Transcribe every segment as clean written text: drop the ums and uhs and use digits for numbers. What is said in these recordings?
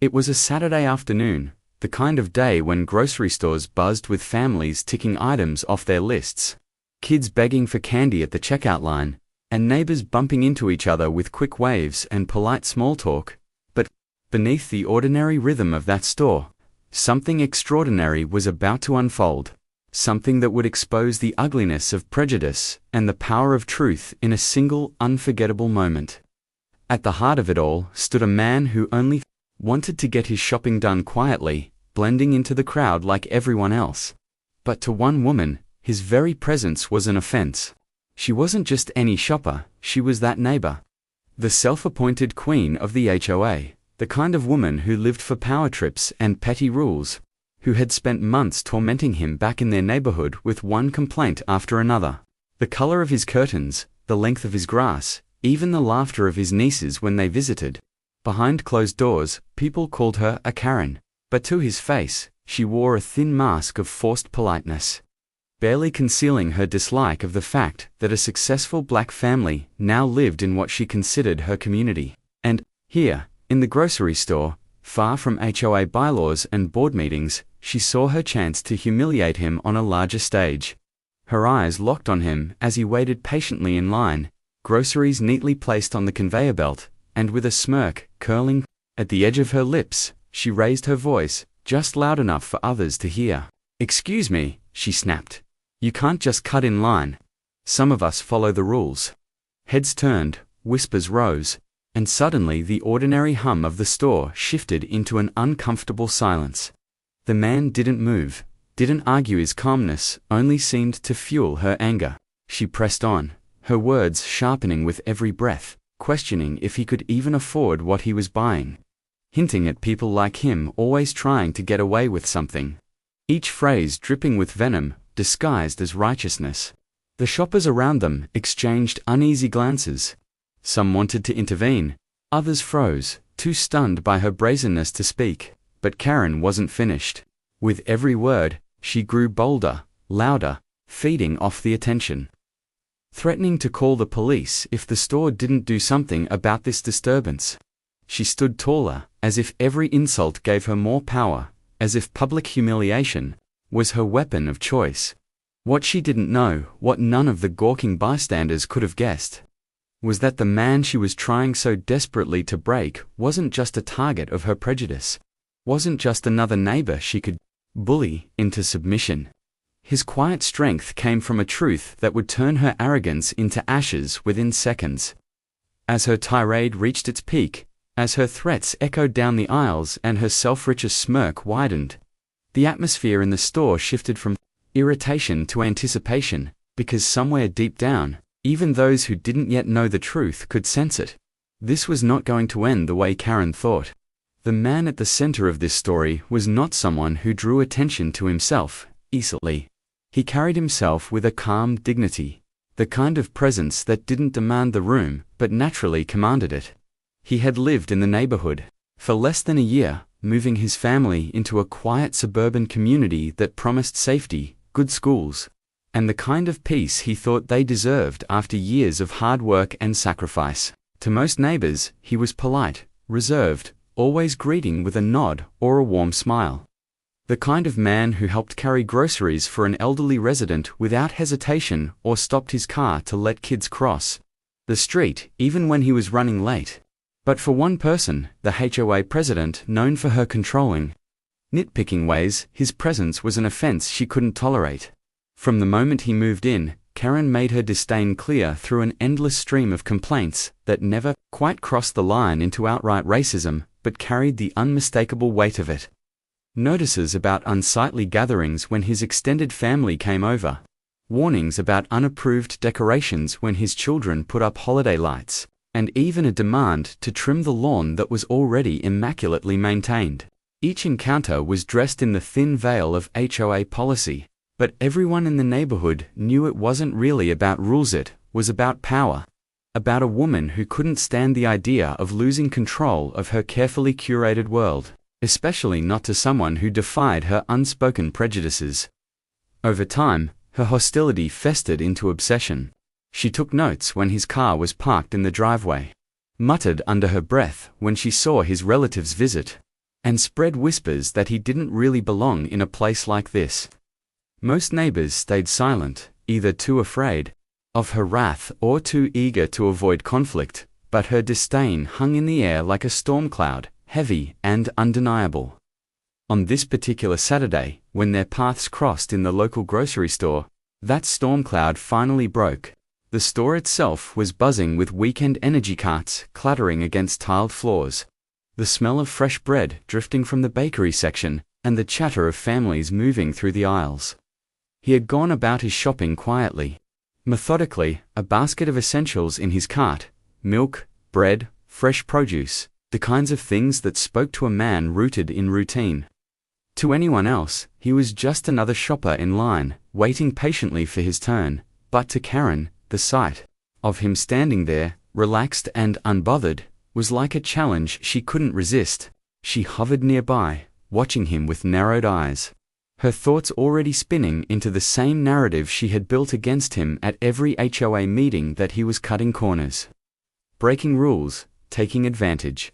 It was a Saturday afternoon, the kind of day when grocery stores buzzed with families ticking items off their lists, kids begging for candy at the checkout line, and neighbors bumping into each other with quick waves and polite small talk. But beneath the ordinary rhythm of that store, something extraordinary was about to unfold, something that would expose the ugliness of prejudice and the power of truth in a single unforgettable moment. At the heart of it all stood a man who only wanted to get his shopping done quietly, blending into the crowd like everyone else. But to one woman, his very presence was an offense. She wasn't just any shopper, she was that neighbor. The self-appointed queen of the HOA, the kind of woman who lived for power trips and petty rules, who had spent months tormenting him back in their neighborhood with one complaint after another. The color of his curtains, the length of his grass, even the laughter of his nieces when they visited. Behind closed doors, people called her a Karen, but to his face, she wore a thin mask of forced politeness, barely concealing her dislike of the fact that a successful black family now lived in what she considered her community. And here, in the grocery store, far from HOA bylaws and board meetings, she saw her chance to humiliate him on a larger stage. Her eyes locked on him as he waited patiently in line, groceries neatly placed on the conveyor belt, and with a smirk curling at the edge of her lips, she raised her voice, just loud enough for others to hear. "Excuse me," she snapped. "You can't just cut in line. Some of us follow the rules." Heads turned, whispers rose, and suddenly the ordinary hum of the store shifted into an uncomfortable silence. The man didn't move, didn't argue his calmness, only seemed to fuel her anger. She pressed on, her words sharpening with every breath, questioning if he could even afford what he was buying, hinting at people like him always trying to get away with something. Each phrase dripping with venom, disguised as righteousness. The shoppers around them exchanged uneasy glances. Some wanted to intervene, others froze, too stunned by her brazenness to speak. But Karen wasn't finished. With every word, she grew bolder, louder, feeding off the attention, threatening to call the police if the store didn't do something about this disturbance. She stood taller, as if every insult gave her more power, as if public humiliation was her weapon of choice. What she didn't know, what none of the gawking bystanders could have guessed, was that the man she was trying so desperately to break wasn't just a target of her prejudice, wasn't just another neighbor she could bully into submission. His quiet strength came from a truth that would turn her arrogance into ashes within seconds. As her tirade reached its peak, as her threats echoed down the aisles and her self-righteous smirk widened, the atmosphere in the store shifted from irritation to anticipation, because somewhere deep down, even those who didn't yet know the truth could sense it. This was not going to end the way Karen thought. The man at the center of this story was not someone who drew attention to himself easily. He carried himself with a calm dignity, the kind of presence that didn't demand the room but naturally commanded it. He had lived in the neighborhood for less than a year, moving his family into a quiet suburban community that promised safety, good schools, and the kind of peace he thought they deserved after years of hard work and sacrifice. To most neighbors, he was polite, reserved, always greeting with a nod or a warm smile. The kind of man who helped carry groceries for an elderly resident without hesitation or stopped his car to let kids cross the street even when he was running late. But for one person, the HOA president, known for her controlling, nitpicking ways, his presence was an offense she couldn't tolerate. From the moment he moved in, Karen made her disdain clear through an endless stream of complaints that never quite crossed the line into outright racism, but carried the unmistakable weight of it. Notices about unsightly gatherings when his extended family came over, warnings about unapproved decorations when his children put up holiday lights, and even a demand to trim the lawn that was already immaculately maintained. Each encounter was dressed in the thin veil of HOA policy, but everyone in the neighborhood knew it wasn't really about rules, it was about power. About a woman who couldn't stand the idea of losing control of her carefully curated world, especially not to someone who defied her unspoken prejudices. Over time, her hostility festered into obsession. She took notes when his car was parked in the driveway, muttered under her breath when she saw his relatives visit, and spread whispers that he didn't really belong in a place like this. Most neighbors stayed silent, either too afraid of her wrath or too eager to avoid conflict, but her disdain hung in the air like a storm cloud, heavy and undeniable. On this particular Saturday, when their paths crossed in the local grocery store, that storm cloud finally broke. The store itself was buzzing with weekend energy carts clattering against tiled floors, the smell of fresh bread drifting from the bakery section, and the chatter of families moving through the aisles. He had gone about his shopping quietly, methodically, a basket of essentials in his cart: milk, bread, fresh produce, the kinds of things that spoke to a man rooted in routine. To anyone else, he was just another shopper in line, waiting patiently for his turn, but to Karen, the sight of him standing there, relaxed and unbothered, was like a challenge she couldn't resist. She hovered nearby, watching him with narrowed eyes, her thoughts already spinning into the same narrative she had built against him at every HOA meeting, that he was cutting corners, breaking rules, taking advantage.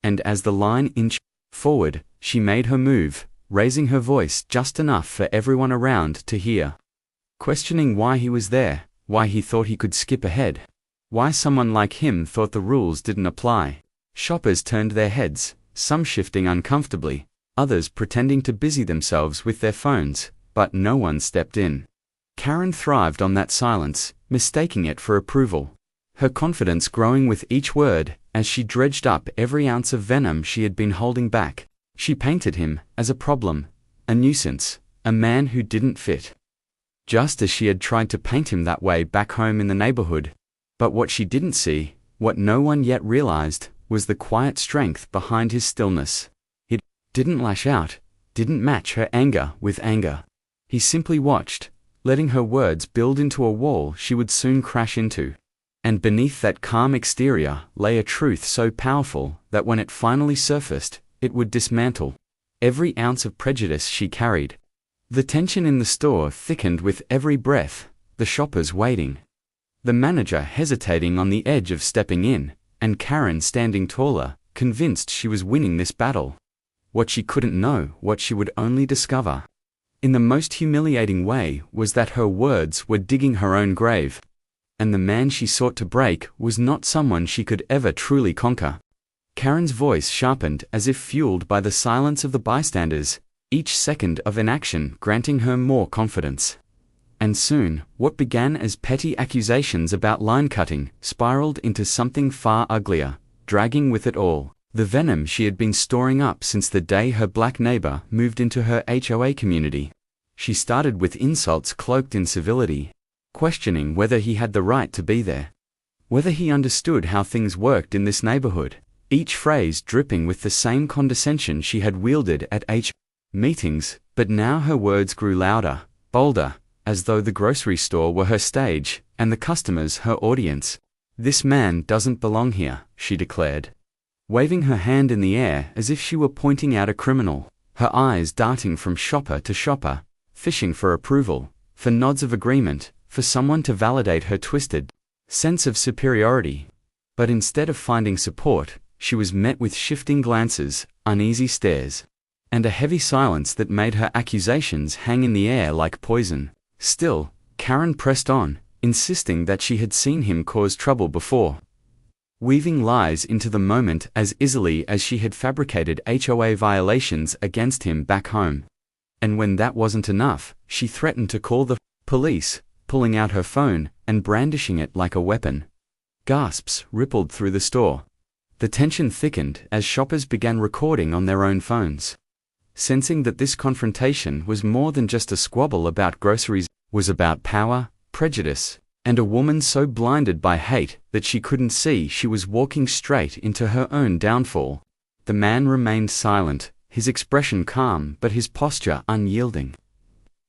And as the line inched forward, she made her move, raising her voice just enough for everyone around to hear, questioning why he was there, why he thought he could skip ahead, why someone like him thought the rules didn't apply. Shoppers turned their heads, some shifting uncomfortably, others pretending to busy themselves with their phones, but no one stepped in. Karen thrived on that silence, mistaking it for approval, her confidence growing with each word as she dredged up every ounce of venom she had been holding back. She painted him as a problem, a nuisance, a man who didn't fit, just as she had tried to paint him that way back home in the neighborhood. But what she didn't see, what no one yet realized, was the quiet strength behind his stillness. He didn't lash out, didn't match her anger with anger. He simply watched, letting her words build into a wall she would soon crash into. And beneath that calm exterior lay a truth so powerful that when it finally surfaced, it would dismantle every ounce of prejudice she carried. The tension in the store thickened with every breath, the shoppers waiting, the manager hesitating on the edge of stepping in, and Karen standing taller, convinced she was winning this battle. What she couldn't know, what she would only discover, in the most humiliating way, was that her words were digging her own grave, and the man she sought to break was not someone she could ever truly conquer. Karen's voice sharpened as if fueled by the silence of the bystanders, each second of inaction granting her more confidence. And soon, what began as petty accusations about line cutting spiraled into something far uglier, dragging with it all the venom she had been storing up since the day her black neighbor moved into her HOA community. She started with insults cloaked in civility, questioning whether he had the right to be there, whether he understood how things worked in this neighborhood, each phrase dripping with the same condescension she had wielded at meetings. But now her words grew louder, bolder, as though the grocery store were her stage, and the customers her audience. "This man doesn't belong here," she declared, waving her hand in the air as if she were pointing out a criminal, her eyes darting from shopper to shopper, fishing for approval, for nods of agreement, for someone to validate her twisted sense of superiority. But instead of finding support, she was met with shifting glances, uneasy stares, and a heavy silence that made her accusations hang in the air like poison. Still, Karen pressed on, insisting that she had seen him cause trouble before, weaving lies into the moment as easily as she had fabricated HOA violations against him back home. And when that wasn't enough, she threatened to call the police, pulling out her phone and brandishing it like a weapon. Gasps rippled through the store. The tension thickened as shoppers began recording on their own phones, sensing that this confrontation was more than just a squabble about groceries, was about power, prejudice, and a woman so blinded by hate that she couldn't see she was walking straight into her own downfall. The man remained silent, his expression calm but his posture unyielding,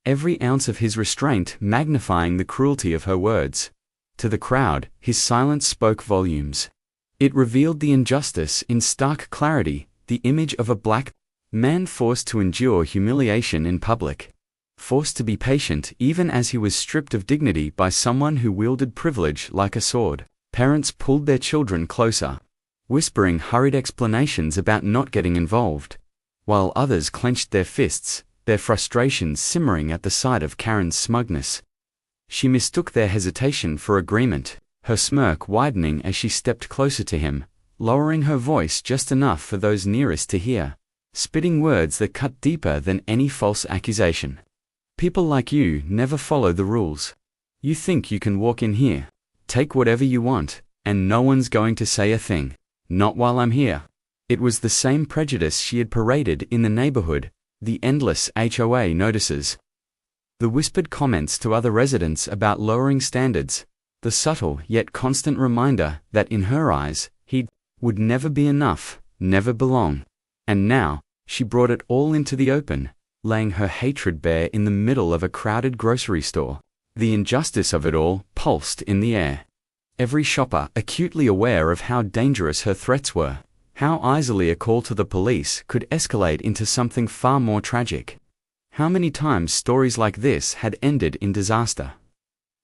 every ounce of his restraint magnifying the cruelty of her words. To the crowd, his silence spoke volumes. It revealed the injustice in stark clarity, the image of a black man forced to endure humiliation in public, forced to be patient even as he was stripped of dignity by someone who wielded privilege like a sword. Parents pulled their children closer, whispering hurried explanations about not getting involved. while others clenched their fists, their frustration simmering at the sight of Karen's smugness. She mistook their hesitation for agreement, her smirk widening as she stepped closer to him, lowering her voice just enough for those nearest to hear, spitting words that cut deeper than any false accusation. People like you never follow the rules. You think you can walk in here, take whatever you want, and no one's going to say a thing. Not while I'm here. It was the same prejudice she had paraded in the neighborhood, the endless HOA notices, the whispered comments to other residents about lowering standards, the subtle yet constant reminder that in her eyes, he would never be enough, never belong. And now, she brought it all into the open, laying her hatred bare in the middle of a crowded grocery store. The injustice of it all pulsed in the air. Every shopper acutely aware of how dangerous her threats were, how easily a call to the police could escalate into something far more tragic. How many times stories like this had ended in disaster.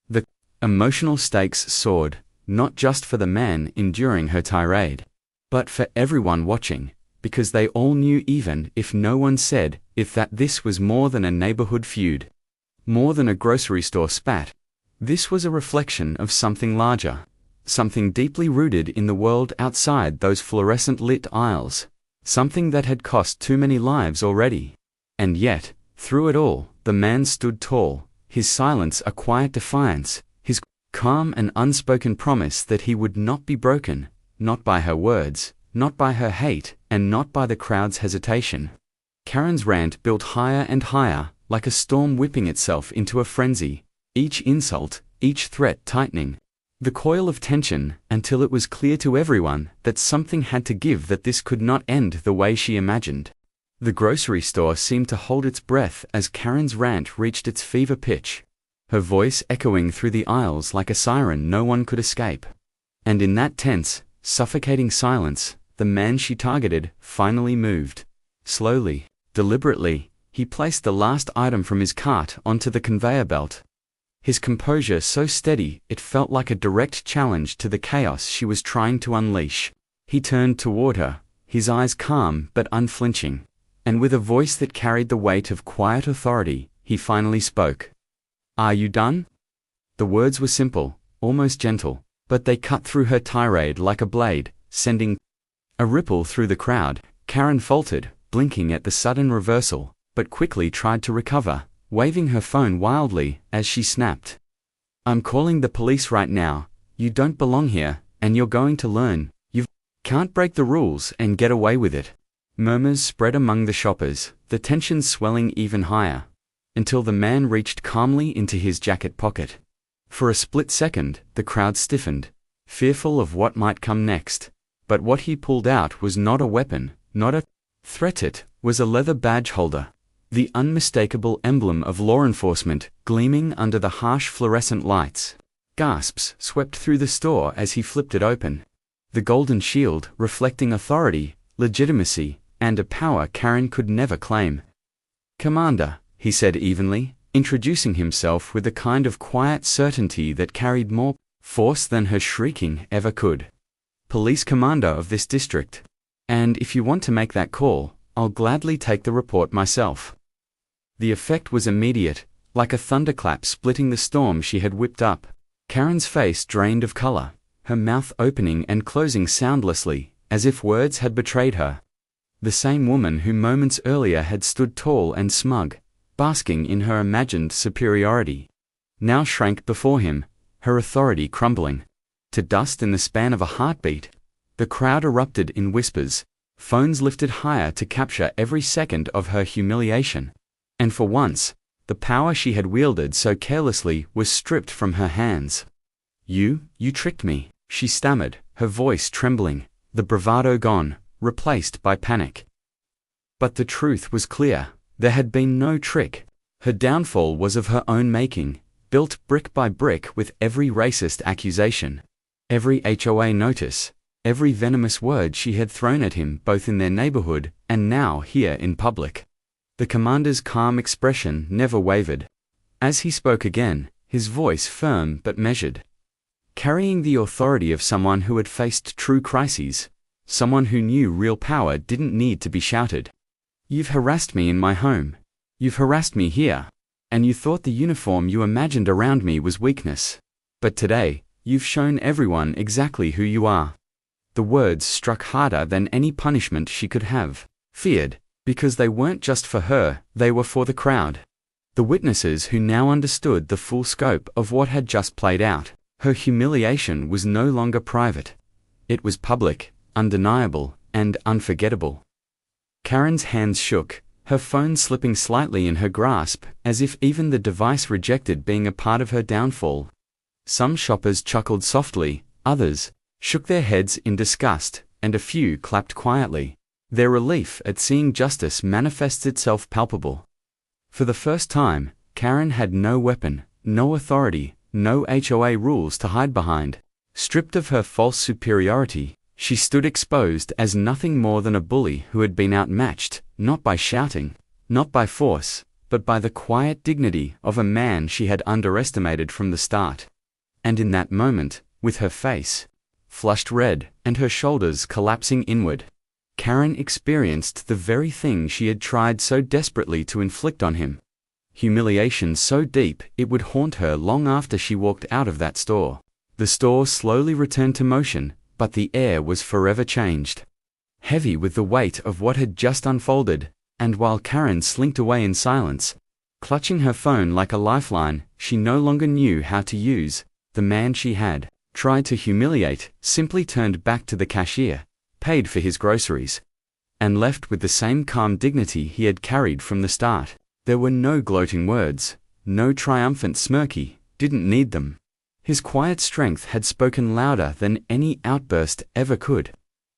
The emotional stakes soared, not just for the man enduring her tirade, but for everyone watching, because they all knew, even if no one said, that this was more than a neighborhood feud. More than a grocery store spat. This was a reflection of something larger, something deeply rooted in the world outside those fluorescent-lit aisles, something that had cost too many lives already. And yet, through it all, the man stood tall, his silence a quiet defiance, his calm an unspoken promise that he would not be broken, not by her words, not by her hate, and not by the crowd's hesitation. Karen's rant built higher and higher, like a storm whipping itself into a frenzy, each insult, each threat tightening the coil of tension until it was clear to everyone that something had to give, that this could not end the way she imagined. The grocery store seemed to hold its breath as Karen's rant reached its fever pitch, her voice echoing through the aisles like a siren no one could escape. And in that tense, suffocating silence, the man she targeted finally moved. Slowly, deliberately, he placed the last item from his cart onto the conveyor belt. His composure so steady it felt like a direct challenge to the chaos she was trying to unleash. He turned toward her, his eyes calm but unflinching, and with a voice that carried the weight of quiet authority, he finally spoke. "Are you done?" The words were simple, almost gentle, but they cut through her tirade like a blade, sending a ripple through the crowd. Karen faltered, blinking at the sudden reversal, but quickly tried to recover, waving her phone wildly as she snapped. "I'm calling the police right now. You don't belong here, and you're going to learn. You can't break the rules and get away with it." Murmurs spread among the shoppers, the tension swelling even higher, until the man reached calmly into his jacket pocket. For a split second, the crowd stiffened, fearful of what might come next. But what he pulled out was not a weapon, not a threat. It was a leather badge holder, the unmistakable emblem of law enforcement gleaming under the harsh fluorescent lights. Gasps swept through the store as he flipped it open. The golden shield reflecting authority, legitimacy, and a power Karen could never claim. "Commander," he said evenly, introducing himself with a kind of quiet certainty that carried more force than her shrieking ever could. "Police commander of this district. And if you want to make that call, I'll gladly take the report myself." The effect was immediate, like a thunderclap splitting the storm she had whipped up. Karen's face drained of color, her mouth opening and closing soundlessly, as if words had betrayed her. The same woman who moments earlier had stood tall and smug, basking in her imagined superiority, now shrank before him, her authority crumbling to dust in the span of a heartbeat. The crowd erupted in whispers, phones lifted higher to capture every second of her humiliation. And for once, the power she had wielded so carelessly was stripped from her hands. You tricked me," she stammered, her voice trembling, the bravado gone, replaced by panic. But the truth was clear. There had been no trick. Her downfall was of her own making, built brick by brick with every racist accusation, every HOA notice, every venomous word she had thrown at him both in their neighborhood and now here in public. The commander's calm expression never wavered. As he spoke again, his voice firm but measured, carrying the authority of someone who had faced true crises, someone who knew real power didn't need to be shouted. You've harassed me in my home. You've harassed me here. And you thought the uniform you imagined around me was weakness. But today, you've shown everyone exactly who you are." The words struck harder than any punishment she could have feared, because they weren't just for her, they were for the crowd. The witnesses who now understood the full scope of what had just played out. Her humiliation was no longer private. It was public, undeniable, and unforgettable. Karen's hands shook, her phone slipping slightly in her grasp, as if even the device rejected being a part of her downfall. Some shoppers chuckled softly, others shook their heads in disgust, and a few clapped quietly. Their relief at seeing justice manifests itself palpable. For the first time, Karen had no weapon, no authority, no HOA rules to hide behind. Stripped of her false superiority, she stood exposed as nothing more than a bully who had been outmatched, not by shouting, not by force, but by the quiet dignity of a man she had underestimated from the start. And in that moment, with her face flushed red and her shoulders collapsing inward, Karen experienced the very thing she had tried so desperately to inflict on him. Humiliation so deep it would haunt her long after she walked out of that store. The store slowly returned to motion, but the air was forever changed. Heavy with the weight of what had just unfolded, and while Karen slinked away in silence, clutching her phone like a lifeline she no longer knew how to use, the man she had tried to humiliate simply turned back to the cashier, paid for his groceries, and left with the same calm dignity he had carried from the start. There were no gloating words, no triumphant smirk. He didn't need them. His quiet strength had spoken louder than any outburst ever could.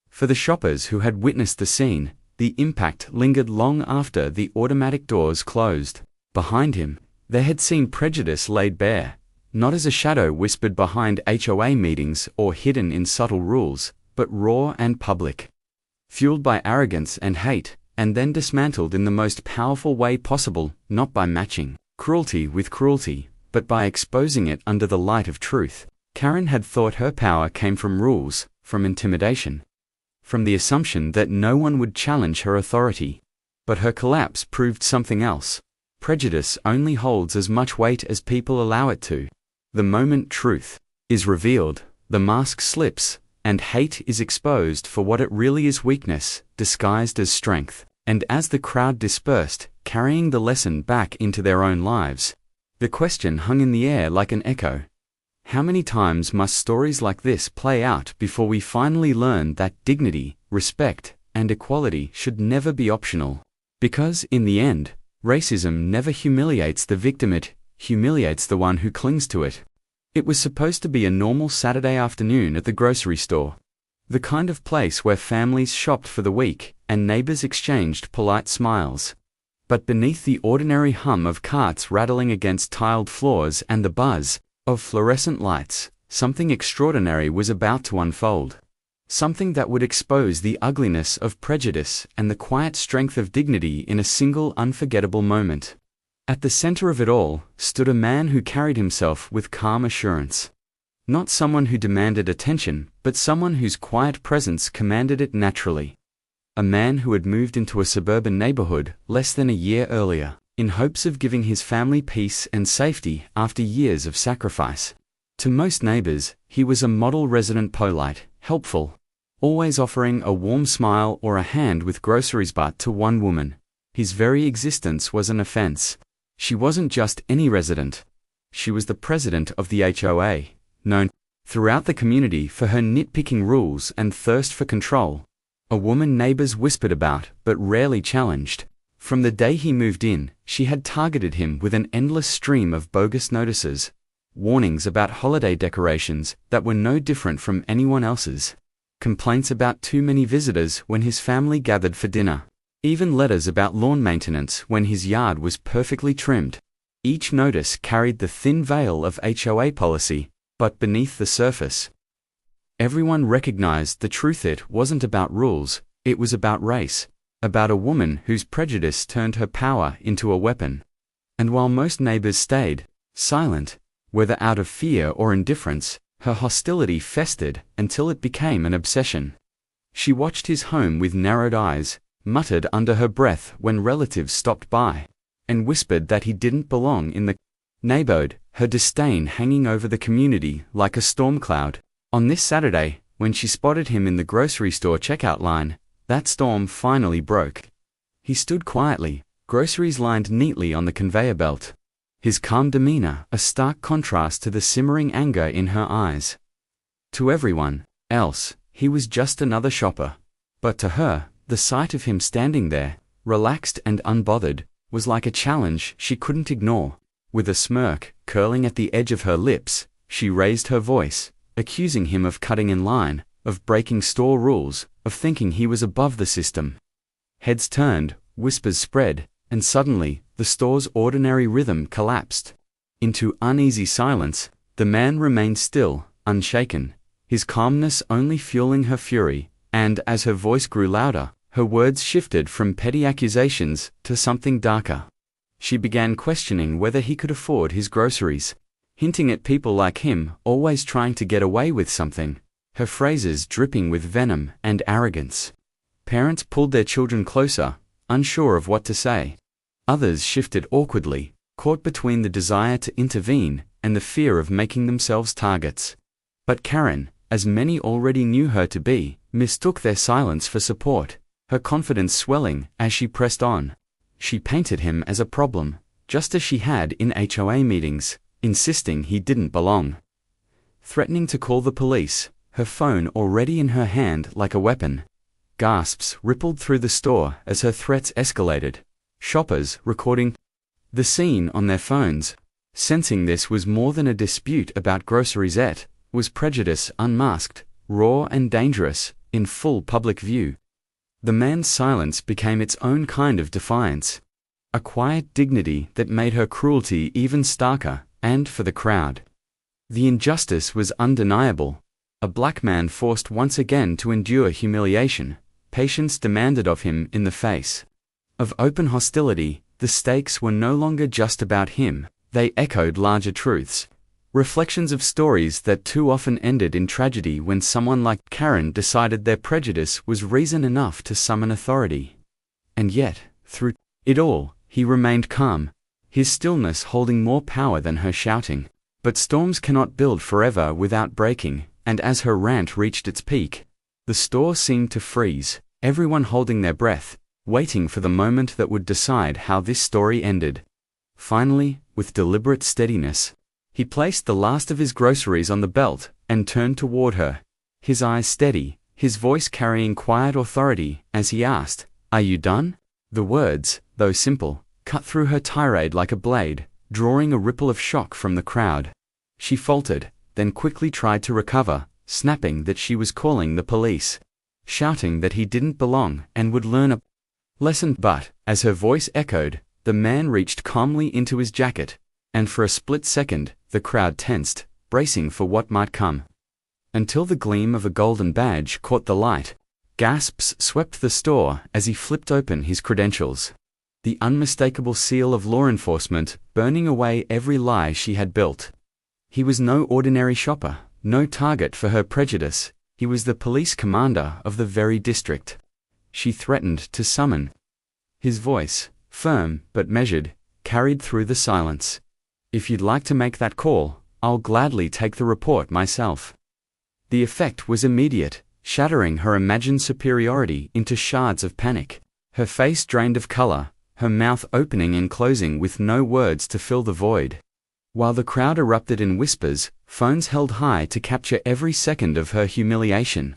For the shoppers who had witnessed the scene, the impact lingered long after the automatic doors closed. Behind him, they had seen prejudice laid bare, not as a shadow whispered behind HOA meetings or hidden in subtle rules, but raw and public. Fueled by arrogance and hate, and then dismantled in the most powerful way possible, not by matching cruelty with cruelty, but by exposing it under the light of truth. Karen had thought her power came from rules, from intimidation, from the assumption that no one would challenge her authority. But her collapse proved something else. Prejudice only holds as much weight as people allow it to. The moment truth is revealed, the mask slips, and hate is exposed for what it really is: weakness, disguised as strength. And as the crowd dispersed, carrying the lesson back into their own lives, the question hung in the air like an echo. How many times must stories like this play out before we finally learn that dignity, respect, and equality should never be optional? Because, in the end, racism never humiliates the victim, it humiliates the one who clings to it. It was supposed to be a normal Saturday afternoon at the grocery store. The kind of place where families shopped for the week and neighbors exchanged polite smiles. But beneath the ordinary hum of carts rattling against tiled floors and the buzz of fluorescent lights, something extraordinary was about to unfold. Something that would expose the ugliness of prejudice and the quiet strength of dignity in a single unforgettable moment. At the center of it all stood a man who carried himself with calm assurance. Not someone who demanded attention, but someone whose quiet presence commanded it naturally. A man who had moved into a suburban neighborhood less than a year earlier, in hopes of giving his family peace and safety after years of sacrifice. To most neighbors, he was a model resident, polite, helpful, always offering a warm smile or a hand with groceries. But to one woman, his very existence was an offense. She wasn't just any resident. She was the president of the HOA, known throughout the community for her nitpicking rules and thirst for control. A woman neighbors whispered about, but rarely challenged. From the day he moved in, she had targeted him with an endless stream of bogus notices, warnings about holiday decorations that were no different from anyone else's, complaints about too many visitors when his family gathered for dinner, even letters about lawn maintenance when his yard was perfectly trimmed. Each notice carried the thin veil of HOA policy, but beneath the surface, everyone recognized the truth. It wasn't about rules, it was about race, about a woman whose prejudice turned her power into a weapon. And while most neighbors stayed silent, whether out of fear or indifference, her hostility festered until it became an obsession. She watched his home with narrowed eyes, muttered under her breath when relatives stopped by, and whispered that he didn't belong in the neighborhood, her disdain hanging over the community like a storm cloud. On this Saturday, when she spotted him in the grocery store checkout line, that storm finally broke. He stood quietly, groceries lined neatly on the conveyor belt. His calm demeanor, a stark contrast to the simmering anger in her eyes. To everyone else, he was just another shopper. But to her, the sight of him standing there, relaxed and unbothered, was like a challenge she couldn't ignore. With a smirk curling at the edge of her lips, she raised her voice, accusing him of cutting in line, of breaking store rules, of thinking he was above the system. Heads turned, whispers spread, and suddenly, the store's ordinary rhythm collapsed. Into uneasy silence, the man remained still, unshaken, his calmness only fueling her fury, and as her voice grew louder, her words shifted from petty accusations to something darker. She began questioning whether he could afford his groceries, hinting at people like him always trying to get away with something, her phrases dripping with venom and arrogance. Parents pulled their children closer, unsure of what to say. Others shifted awkwardly, caught between the desire to intervene and the fear of making themselves targets. But Karen, as many already knew her to be, mistook their silence for support, her confidence swelling as she pressed on. She painted him as a problem, just as she had in HOA meetings, insisting he didn't belong. Threatening to call the police, her phone already in her hand like a weapon. Gasps rippled through the store as her threats escalated. Shoppers recording the scene on their phones. Sensing this was more than a dispute about groceries, it was prejudice unmasked, raw and dangerous, in full public view. The man's silence became its own kind of defiance. A quiet dignity that made her cruelty even starker, and for the crowd. The injustice was undeniable. A black man forced once again to endure humiliation, patience demanded of him in the face of open hostility. The stakes were no longer just about him, they echoed larger truths. Reflections of stories that too often ended in tragedy when someone like Karen decided their prejudice was reason enough to summon authority. And yet, through it all, he remained calm, his stillness holding more power than her shouting. But storms cannot build forever without breaking, and as her rant reached its peak, the store seemed to freeze, everyone holding their breath, waiting for the moment that would decide how this story ended. Finally, with deliberate steadiness, he placed the last of his groceries on the belt and turned toward her, his eyes steady, his voice carrying quiet authority as he asked, "Are you done?" The words, though simple, cut through her tirade like a blade, drawing a ripple of shock from the crowd. She faltered, then quickly tried to recover, snapping that she was calling the police, shouting that he didn't belong and would learn a lesson. But, as her voice echoed, the man reached calmly into his jacket, and for a split second, the crowd tensed, bracing for what might come. Until the gleam of a golden badge caught the light, gasps swept the store as he flipped open his credentials. The unmistakable seal of law enforcement, burning away every lie she had built. He was no ordinary shopper, no target for her prejudice, he was the police commander of the very district she threatened to summon. His voice, firm but measured, carried through the silence. "If you'd like to make that call, I'll gladly take the report myself." The effect was immediate, shattering her imagined superiority into shards of panic. Her face drained of color, her mouth opening and closing with no words to fill the void. While the crowd erupted in whispers, phones held high to capture every second of her humiliation.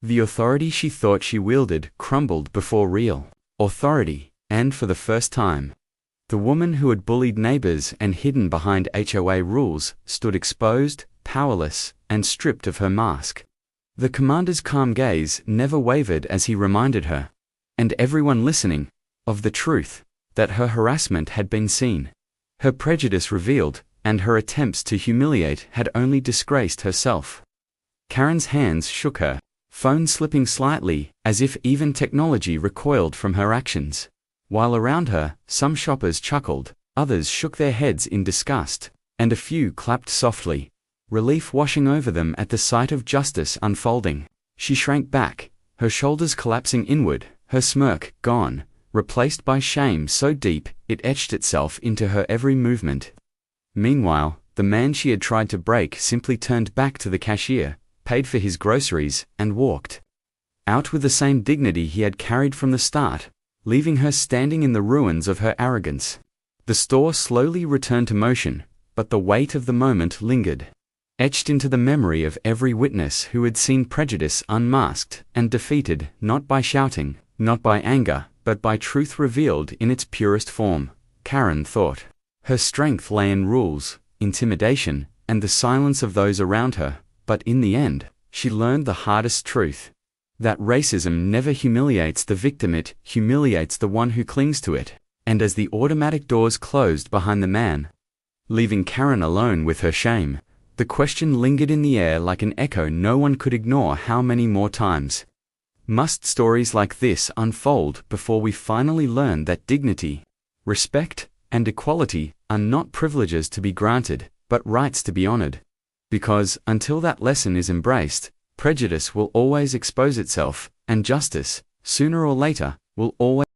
The authority she thought she wielded crumbled before real authority, and for the first time, the woman who had bullied neighbors and hidden behind HOA rules stood exposed, powerless, and stripped of her mask. The commander's calm gaze never wavered as he reminded her, and everyone listening, of the truth, that her harassment had been seen, her prejudice revealed, and her attempts to humiliate had only disgraced herself. Karen's hands shook her, phone slipping slightly, as if even technology recoiled from her actions. While around her, some shoppers chuckled, others shook their heads in disgust, and a few clapped softly, relief washing over them at the sight of justice unfolding. She shrank back, her shoulders collapsing inward, Her smirk gone, replaced by shame so deep it etched itself into her every movement. Meanwhile, the man she had tried to break simply turned back to the cashier, paid for his groceries, and walked out with the same dignity he had carried from the start, leaving her standing in the ruins of her arrogance. The store slowly returned to motion, but the weight of the moment lingered, etched into the memory of every witness who had seen prejudice unmasked and defeated not by shouting, not by anger, but by truth revealed in its purest form. Karen thought. Her strength lay in rules, intimidation, and the silence of those around her, but in the end, she learned the hardest truth. That racism never humiliates the victim, it humiliates the one who clings to it. And as the automatic doors closed behind the man, leaving Karen alone with her shame, the question lingered in the air like an echo no one could ignore. How many more times must stories like this unfold before we finally learn that dignity, respect, and equality are not privileges to be granted, but rights to be honored? Because, until that lesson is embraced, prejudice will always expose itself, and justice, sooner or later, will always